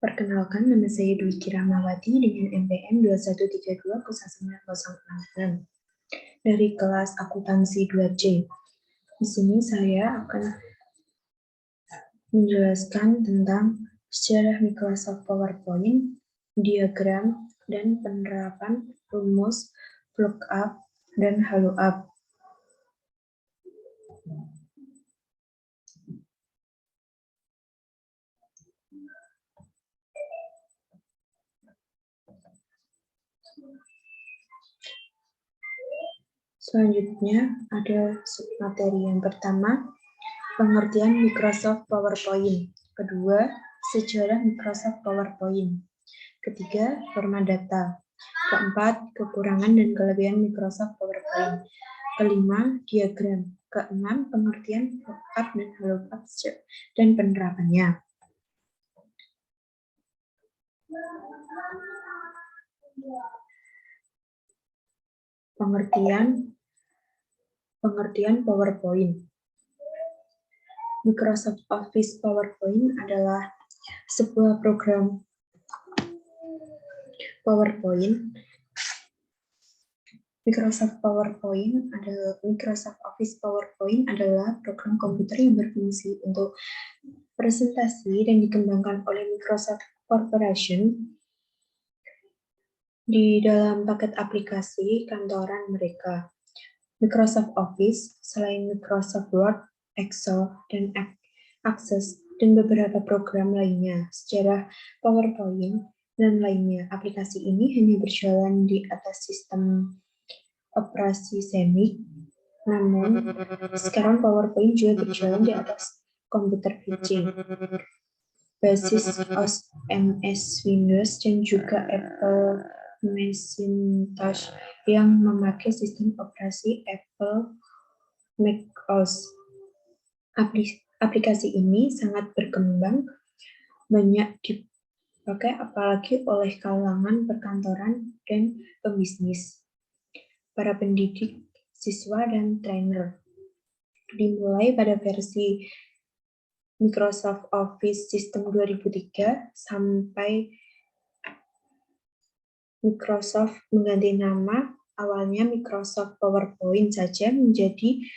Perkenalkan, nama saya Dwiki Rahmawati dengan NPM 21320906 dari kelas akuntansi 2C. Di sini saya akan menjelaskan tentang sejarah Microsoft PowerPoint, diagram, dan penerapan rumus lookup dan lookup. Selanjutnya ada submateri yang pertama, pengertian Microsoft PowerPoint. Kedua, sejarah Microsoft PowerPoint. Ketiga, format data. Keempat, kekurangan dan kelebihan Microsoft PowerPoint. Kelima, diagram. Keenam, pengertian lookup dan lookup dan penerapannya. Pengertian PowerPoint. Microsoft Office PowerPoint adalah sebuah program PowerPoint. Microsoft Office PowerPoint adalah program komputer yang berfungsi untuk presentasi dan dikembangkan oleh Microsoft Corporation di dalam paket aplikasi kantoran mereka. Microsoft Office, selain Microsoft Word, Excel, dan Access, dan beberapa program lainnya, sejarah PowerPoint, dan lainnya. Aplikasi ini hanya berjalan di atas sistem operasi Xenix, namun sekarang PowerPoint juga berjalan di atas komputer PC, basis OS MS Windows, dan juga Apple Macintosh yang memakai sistem operasi Apple macOS. Aplikasi ini sangat berkembang, banyak dipakai apalagi oleh kalangan perkantoran dan pembisnis, para pendidik, siswa, dan trainer. Dimulai pada versi Microsoft Office System 2003 sampai Microsoft mengganti nama, awalnya Microsoft PowerPoint saja menjadi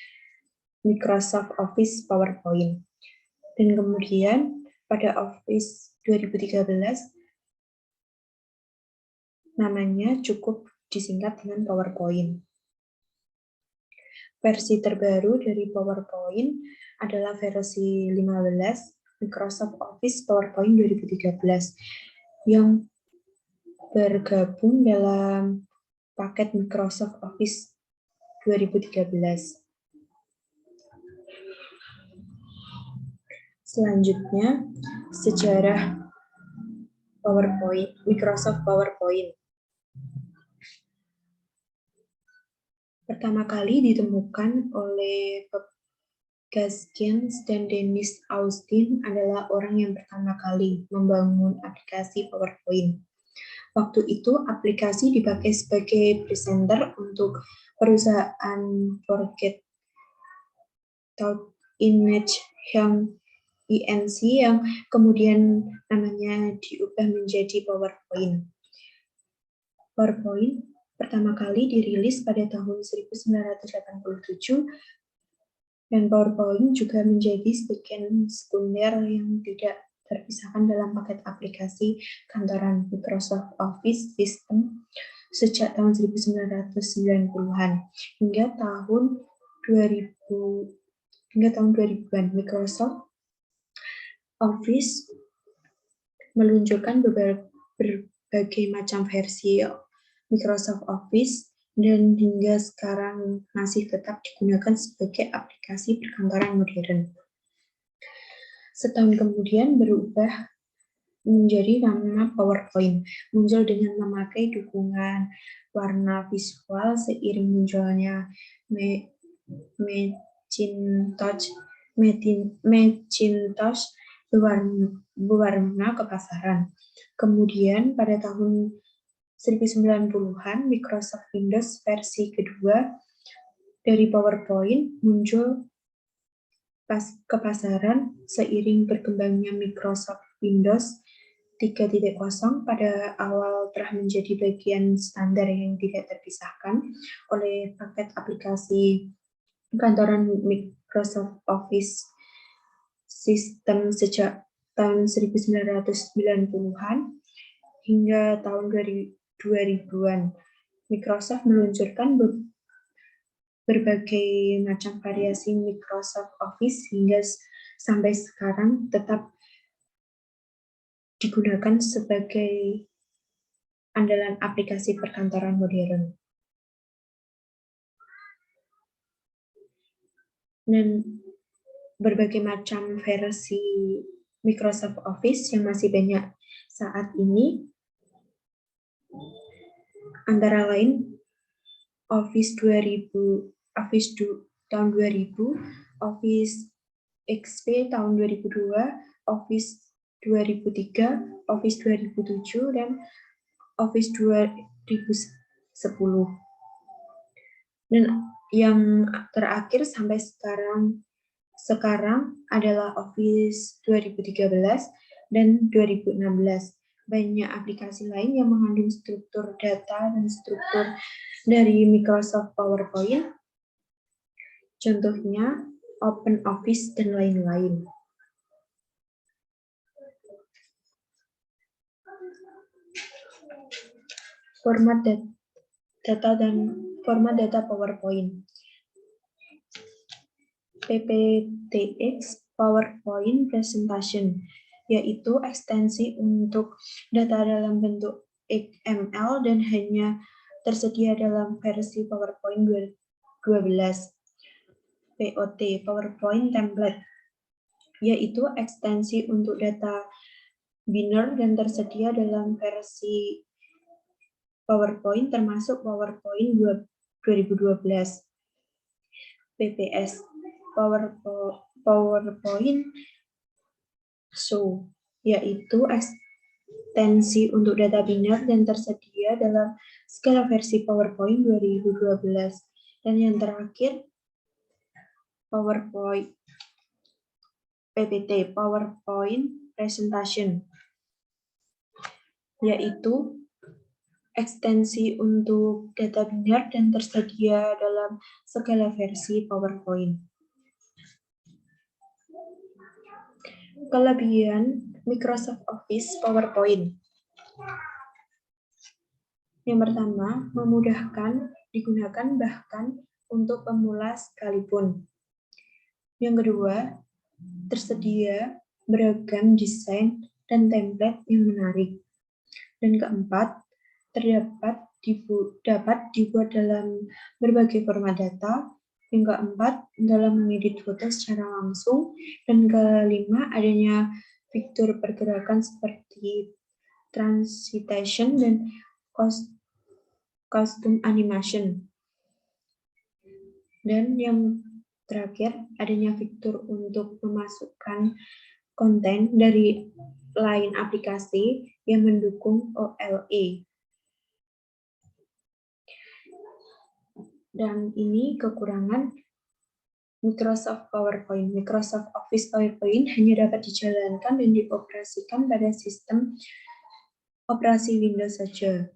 Microsoft Office PowerPoint. Dan kemudian pada Office 2013 namanya cukup disingkat dengan PowerPoint. Versi terbaru dari PowerPoint adalah versi 15 Microsoft Office PowerPoint 2013 yang bergabung dalam paket Microsoft Office 2013. Selanjutnya, sejarah PowerPoint, Microsoft PowerPoint. Pertama kali ditemukan oleh Bob Gaskins dan Dennis Austin adalah orang yang pertama kali membangun aplikasi PowerPoint. Waktu itu, aplikasi dipakai sebagai presenter untuk perusahaan Forget Thought Image yang INC yang kemudian namanya diubah menjadi PowerPoint. PowerPoint pertama kali dirilis pada tahun 1987 dan PowerPoint juga menjadi bagian sekunder yang tidak terpisahkan dalam paket aplikasi kantoran Microsoft Office System sejak tahun 1990-an hingga tahun 2000-an. Microsoft Office meluncurkan berbagai macam versi Microsoft Office dan hingga sekarang masih tetap digunakan sebagai aplikasi perkantoran modern. Setahun kemudian berubah menjadi nama PowerPoint, muncul dengan memakai dukungan warna visual seiring munculnya Macintosh berwarna ke pasaran. Kemudian pada tahun 1990-an, Microsoft Windows versi kedua dari PowerPoint muncul ke pasaran seiring berkembangnya Microsoft Windows 3.0 pada awal telah menjadi bagian standar yang tidak terpisahkan oleh paket aplikasi kantoran Microsoft Office sistem sejak tahun 1990-an hingga tahun 2000-an. Microsoft meluncurkan berbagai macam variasi Microsoft Office hingga sampai sekarang tetap digunakan sebagai andalan aplikasi perkantoran modern. Dan berbagai macam versi Microsoft Office yang masih banyak saat ini, antara lain Office 2000, tahun 2000, Office XP tahun 2002, Office 2003, Office 2007, dan Office 2010. Dan yang terakhir sampai sekarang adalah Office 2013 dan 2016. Banyak aplikasi lain yang mengandung struktur data dan struktur dari Microsoft PowerPoint, contohnya OpenOffice dan lain-lain. Format data dan format data PowerPoint. PPTX PowerPoint Presentation, yaitu ekstensi untuk data dalam bentuk XML dan hanya tersedia dalam versi PowerPoint 12. POT PowerPoint Template, yaitu ekstensi untuk data biner dan tersedia dalam versi PowerPoint termasuk PowerPoint 2012. PPS PowerPoint Show, yaitu ekstensi untuk data biner dan tersedia dalam segala versi PowerPoint 2012. Dan yang terakhir, PowerPoint PPT PowerPoint Presentation, yaitu ekstensi untuk data biner dan tersedia dalam segala versi PowerPoint. Kelebihan Microsoft Office PowerPoint. Yang pertama, memudahkan digunakan bahkan untuk pemula sekalipun. Yang kedua, tersedia beragam desain dan template yang menarik. Dan keempat, dapat dibuat dalam berbagai format data. Yang keempat, dalam mengedit foto secara langsung. Dan kelima, adanya fitur pergerakan seperti transition dan custom animation. Dan yang terakhir, adanya fitur untuk memasukkan konten dari lain aplikasi yang mendukung OLE. Dan ini kekurangan Microsoft PowerPoint. Microsoft Office PowerPoint hanya dapat dijalankan dan dioperasikan pada sistem operasi Windows saja.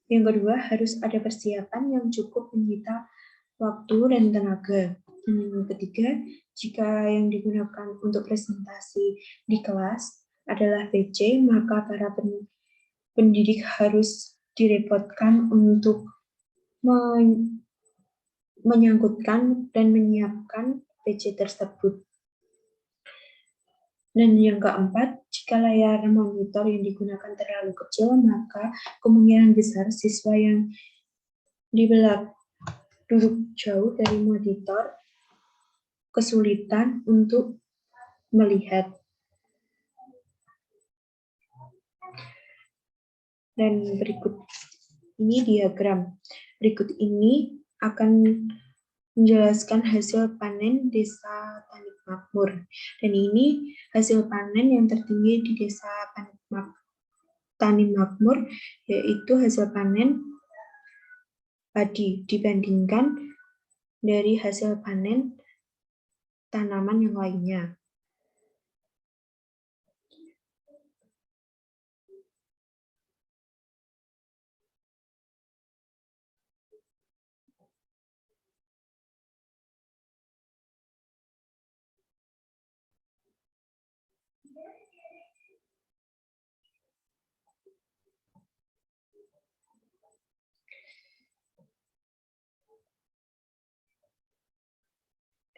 Yang kedua, harus ada persiapan yang cukup menyita waktu dan tenaga. Dan yang ketiga, jika yang digunakan untuk presentasi di kelas adalah PC, maka para pendidik harus direpotkan untuk menyangkutkan dan menyiapkan PC tersebut. Dan yang keempat, jika layar monitor yang digunakan terlalu kecil, maka kemungkinan besar siswa yang duduk jauh dari monitor kesulitan untuk melihat. Dan berikut ini diagram. Berikut ini akan menjelaskan hasil panen Desa Tani Makmur. Dan ini hasil panen yang tertinggi di Desa Tani Makmur, yaitu hasil panen padi dibandingkan dari hasil panen tanaman yang lainnya.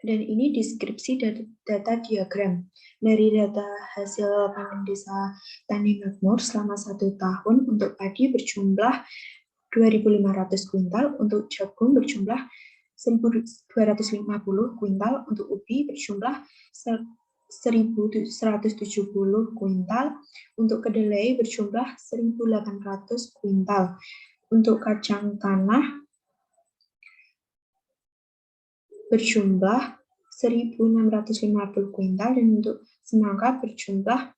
Dan ini deskripsi data diagram. Dari data hasil panen desa Tani Makmur selama 1 tahun untuk padi berjumlah 2.500 kuintal, untuk jagung berjumlah 1.250 kuintal, untuk ubi berjumlah 1.170 kuintal, untuk kedelai berjumlah 1.800 kuintal, untuk kacang tanah berjumlah 1.650 kuintal, dan untuk semangka berjumlah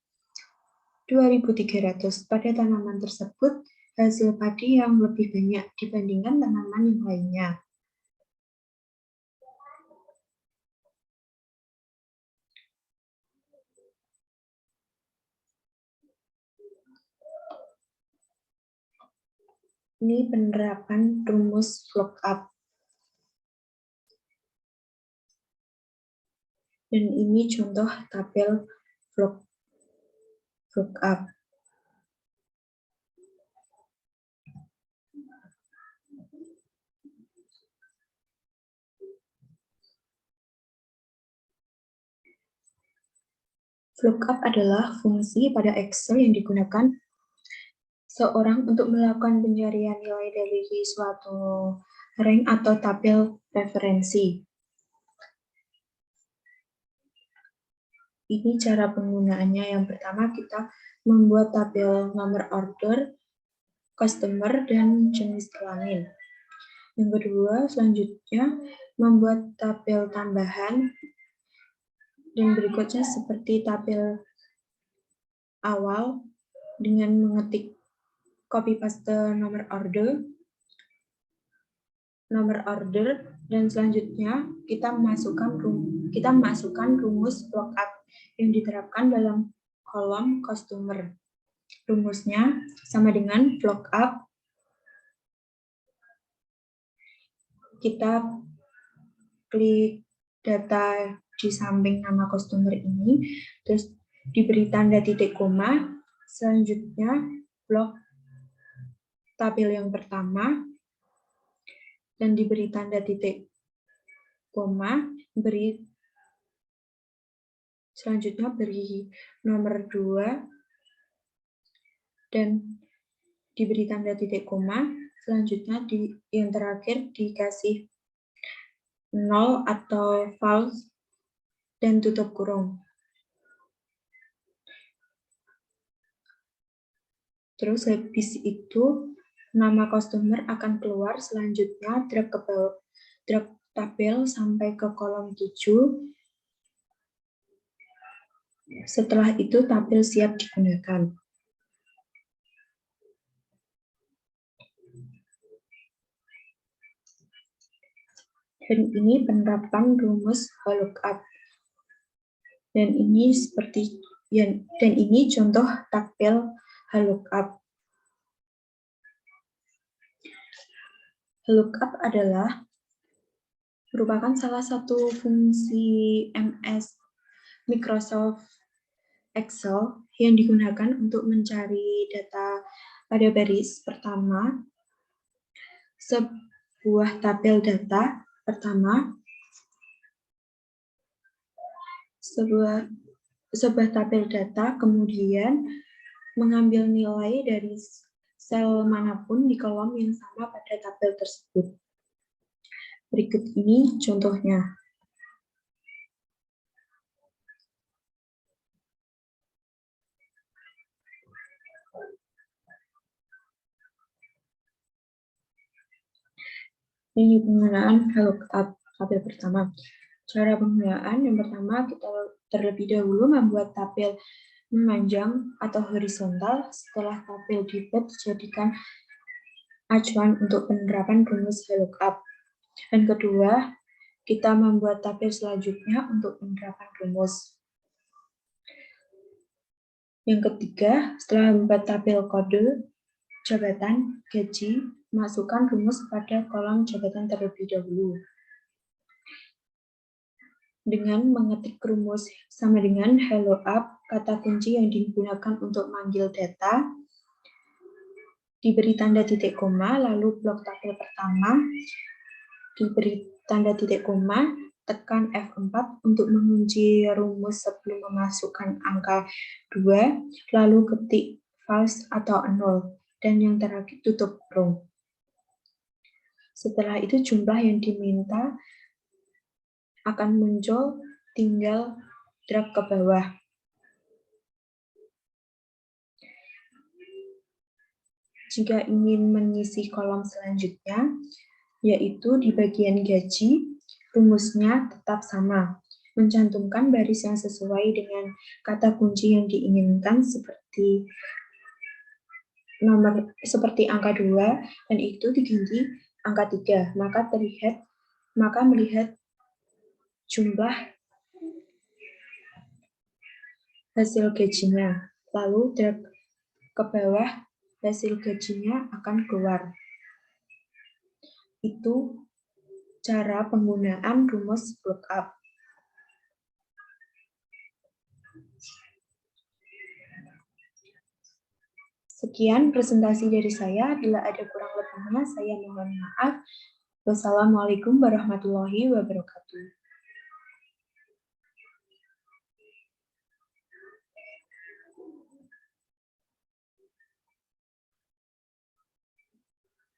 2.300. Pada tanaman tersebut, hasil padi yang lebih banyak dibandingkan tanaman yang lainnya. Ini penerapan rumus lookup. Dan ini contoh tabel lookup. Lookup adalah fungsi pada Excel yang digunakan seorang untuk melakukan pencarian nilai dari suatu rank atau tabel referensi. Ini cara penggunaannya. Yang pertama, kita membuat tabel nomor order, customer, dan jenis kelamin. Yang kedua, selanjutnya membuat tabel tambahan, dan berikutnya seperti tabel awal dengan mengetik copy paste nomor order, dan selanjutnya kita masukkan rumus lookup yang diterapkan dalam kolom customer. Rumusnya sama dengan lookup. Kita klik data di samping nama customer ini, terus diberi tanda titik koma, selanjutnya blok tabel yang pertama, dan diberi tanda titik koma, selanjutnya beri nomor 2, dan diberi tanda titik koma, selanjutnya yang terakhir dikasih 0 atau false, dan tutup kurung. Terus habis itu nama customer akan keluar, selanjutnya drag tabel sampai ke kolom 7. Setelah itu tabel siap digunakan. Dan ini penerapan rumus lookup. Dan ini contoh tabel lookup. Lookup merupakan salah satu fungsi MS Microsoft Excel yang digunakan untuk mencari data pada baris pertama, sebuah tabel data pertama, sebuah tabel data, kemudian mengambil nilai dari sel manapun di kolom yang sama pada tabel tersebut. Berikut ini contohnya. Ini penggunaan lookup tabel pertama. Cara penggunaan yang pertama, kita terlebih dahulu membuat tabel memanjang atau horizontal. Setelah tabel dibuat, dijadikan acuan untuk penerapan rumus lookup. Dan kedua, Kita membuat tabel selanjutnya untuk penerapan rumus. Yang ketiga, setelah membuat tabel kode jabatan, gaji, masukkan rumus pada kolom jabatan terlebih dahulu. Dengan mengetik rumus sama dengan hello up, kata kunci yang digunakan untuk manggil data, diberi tanda titik koma, lalu blok tabel pertama, diberi tanda titik koma, tekan F4 untuk mengunci rumus sebelum memasukkan angka 2, lalu ketik false atau 0, dan yang terakhir tutup kurung. Setelah itu jumlah yang diminta akan muncul, tinggal drag ke bawah. Jika ingin mengisi kolom selanjutnya, yaitu di bagian gaji, rumusnya tetap sama. Mencantumkan baris yang sesuai dengan kata kunci yang diinginkan seperti angka 2, dan itu diganti angka 3. Maka melihat jumlah hasil gajinya. Lalu drag ke bawah, hasil gajinya akan keluar. Itu cara penggunaan rumus lookup. Sekian presentasi dari saya. Bila ada kurang lebihnya, saya mohon maaf. Wassalamualaikum warahmatullahi wabarakatuh.